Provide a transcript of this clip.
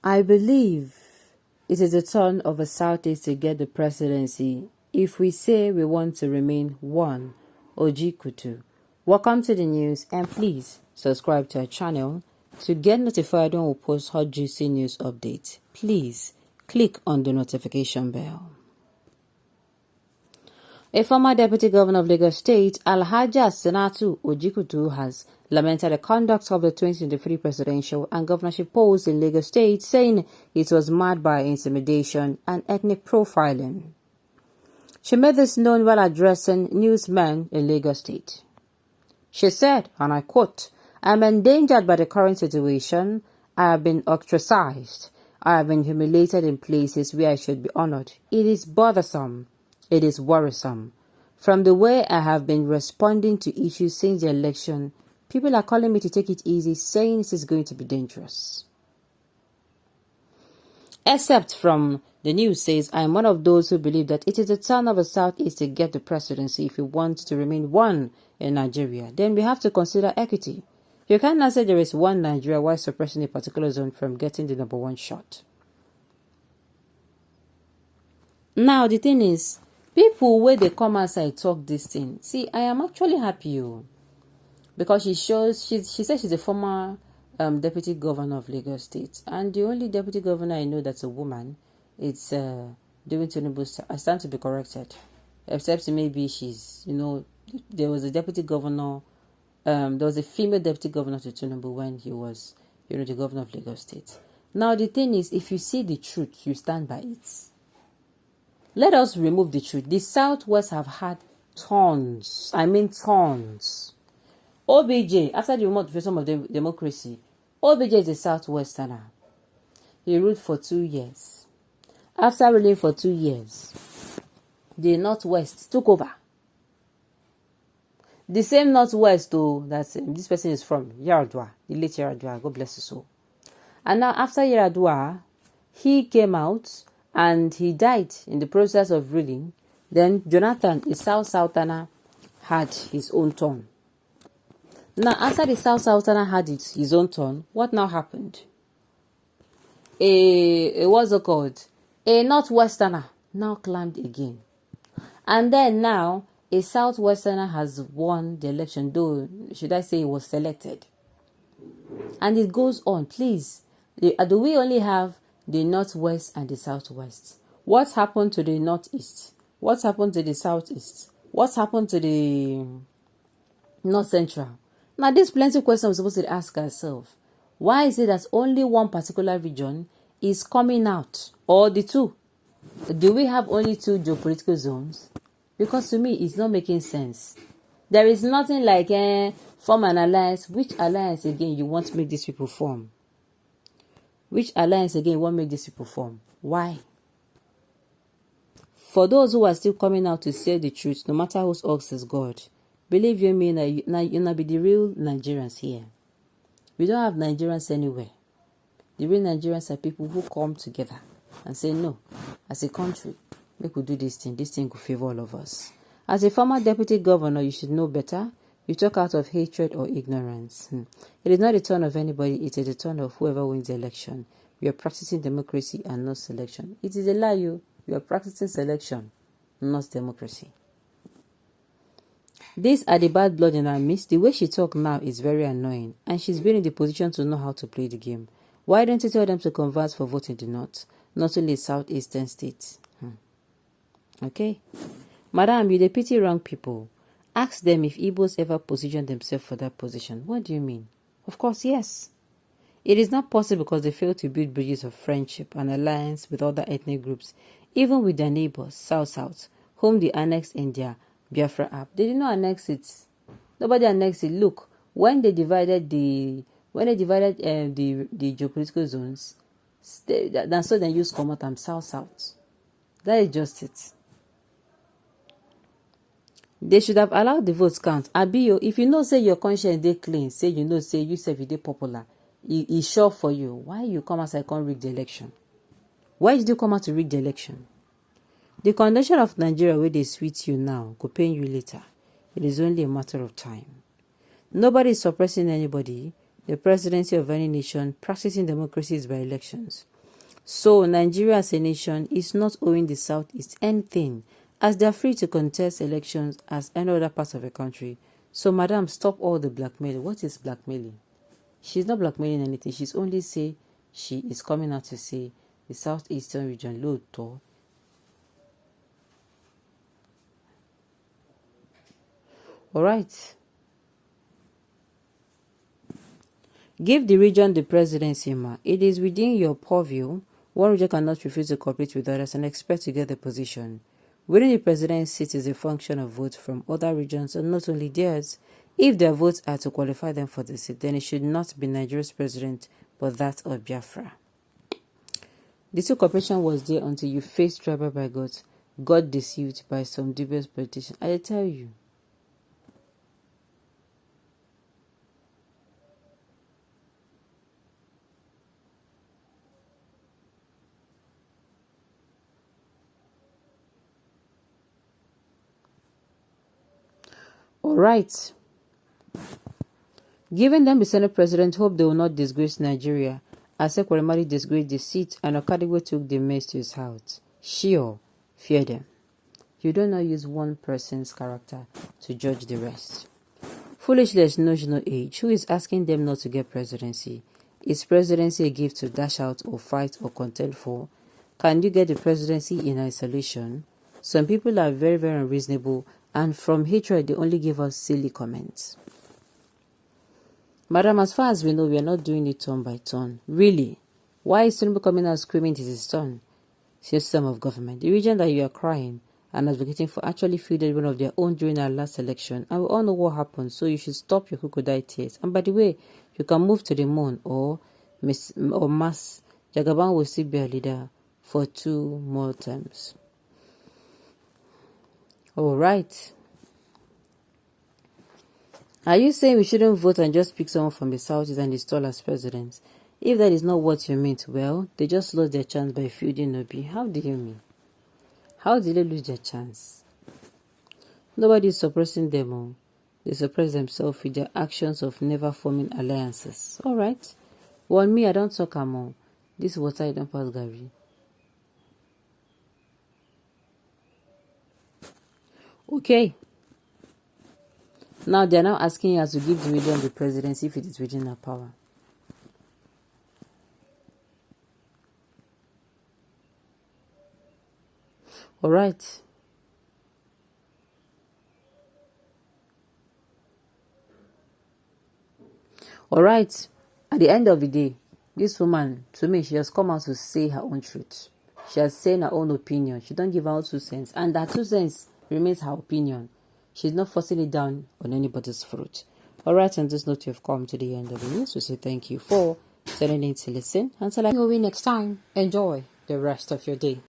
I believe it is the turn of the Southeast to get the presidency if we say we want to remain one. Ojikutu. Welcome to the news, and please subscribe to our channel to get notified when we post hot juicy news updates. Please click on the notification bell. A former deputy governor of Lagos State, Alhaja Senatu Ojikutu, has lamented the conduct of the 2023 presidential and governorship polls in Lagos State, saying it was marred by intimidation and ethnic profiling. She made this known while addressing newsmen in Lagos State. She said, and I quote, "I am endangered by the current situation. I have been ostracized. I have been humiliated in places where I should be honored. It is bothersome. It is worrisome. From the way I have been responding to issues since the election, people are calling me to take it easy, saying it is going to be dangerous." Except from the news says, "I am one of those who believe that it is the turn of the Southeast to get the presidency if we want to remain one in Nigeria. Then we have to consider equity. You cannot say there is one Nigeria while suppressing a particular zone from getting the number one shot." Now, the thing is, people where they come outside talk this thing. See, I am actually happy because she said she's a former deputy governor of Lagos State, and the only deputy governor I know that's a woman, it's during Tinubu. I stand to be corrected, except maybe she's, there was a deputy governor, there was a female deputy governor to Tinubu when he was, the governor of Lagos State. Now the thing is, if you see the truth, you stand by it. Let us remove the truth. The Southwest have had tons. OBJ, after the removal of democracy, OBJ is a Southwesterner. He ruled for 2 years. After ruling for 2 years, the Northwest took over. The same Northwest, that this person is from, Yaradua, the late Yaradua, God bless his soul. And now after Yaradua, he came out and he died in the process of ruling. Then Jonathan, a Southerner, had his own turn. Now, after the Southerner had his own turn, what now happened? What's it called? A Northwesterner now climbed again. And then now, a Southwesterner has won the election, though, should I say, he was selected. And it goes on. Please, do we only have the Northwest and the Southwest? What happened to the Northeast? What happened to the Southeast? What happened to the North Central? Now, there's plenty of questions we're supposed to ask ourselves. Why is it that only one particular region is coming out, or the two? Do we have only 2 geopolitical zones? Because to me, it's not making sense. There is nothing like form an alliance. Which alliance again you want to make these people form? Which alliance again you want to make these people form? Why? For those who are still coming out to say the truth, no matter whose ox is God, believe you me, you're not be the real Nigerians here. We don't have Nigerians anywhere. The real Nigerians are people who come together and say, no, as a country, we could do this thing. This thing could favor all of us. As a former deputy governor, you should know better. You talk out of hatred or ignorance. It is not the turn of anybody. It is the turn of whoever wins the election. We are practicing democracy and not selection. It is a lie. You are practicing selection, not democracy. These are the bad blood in our midst. The way she talks now is very annoying, and she's been in the position to know how to play the game. Why don't you tell them to convert for vote in the north, not only southeastern states? Okay? Madam, you pity wrong people. Ask them if Igbos ever positioned themselves for that position. What do you mean? Of course, yes. It is not possible because they failed to build bridges of friendship and alliance with other ethnic groups, even with their neighbors, South, whom they annexed in their Biafra app. They did not annex it. Nobody annexed it. Look, when they divided the geopolitical zones, that's so they use Comot and South. That is just it. They should have allowed the votes count. Abiyo, if you know say your conscience dey clean, say say you say you dey popular, it's sure for you. Why you come as I can't rig the election? Why did you come out to rig the election? The condition of Nigeria where they sweet you now could pain you later. It is only a matter of time. Nobody is suppressing anybody. The presidency of any nation practicing democracy is by elections. So Nigeria as a nation is not owing the Southeast anything, as they are free to contest elections as any other part of the country. So madam, stop all the blackmailing. What is blackmailing? She's not blackmailing anything. She's only say she is coming out to say the Southeastern region lóòótọ́. All right. Give the region the presidency, ma. It is within your purview. One region cannot refuse to cooperate with others and expect to get the position. Winning the presidency seat is a function of votes from other regions and not only theirs. If their votes are to qualify them for the seat, then it should not be Nigeria's president, but that of Biafra. The two cooperation was there until you faced tribal bigots, got deceived by some dubious politicians. I tell you. All right. Giving them the Senate president hope they will not disgrace Nigeria, as Ekweremadu disgraced the seat and Okadiwe took the mess to his house. Sure, fear them. You do not use one person's character to judge the rest. Foolishness knows no age. Who is asking them not to get presidency? Is presidency a gift to dash out or fight or contend for? Can you get the presidency in isolation? Some people are very, very unreasonable, and from hatred they only give us silly comments. Madam, as far as we know, we are not doing it turn by turn. Really? Why is Tinubu coming out screaming it is his turn? System of government. The region that you are crying and advocating for actually fielded one of their own during our last election, and we all know what happened, so you should stop your crocodile tears. And by the way, you can move to the moon or Mass. Jagaban will still be a leader for 2 more terms. All right. Are you saying we shouldn't vote and just pick someone from the Southeast and install as president? If that is not what you meant, well, they just lost their chance by fielding Obi. How do you mean? How did they lose their chance? Nobody is suppressing them all. They suppress themselves with their actions of never forming alliances. All right. Well, me, I don't talk among. This water I don't pass Gary. Okay. Now they are now asking us to give the region the presidency if it is within our power. All right. All right. At the end of the day, this woman, to me, she has come out to say her own truth. She has said her own opinion. She don't give her 2 cents. And that 2 cents remains her opinion. She's not forcing it down on anybody's throat. All right, on this note, you've come to the end of the news. We say thank you for tuning in to listen. Until I see you next time, enjoy the rest of your day.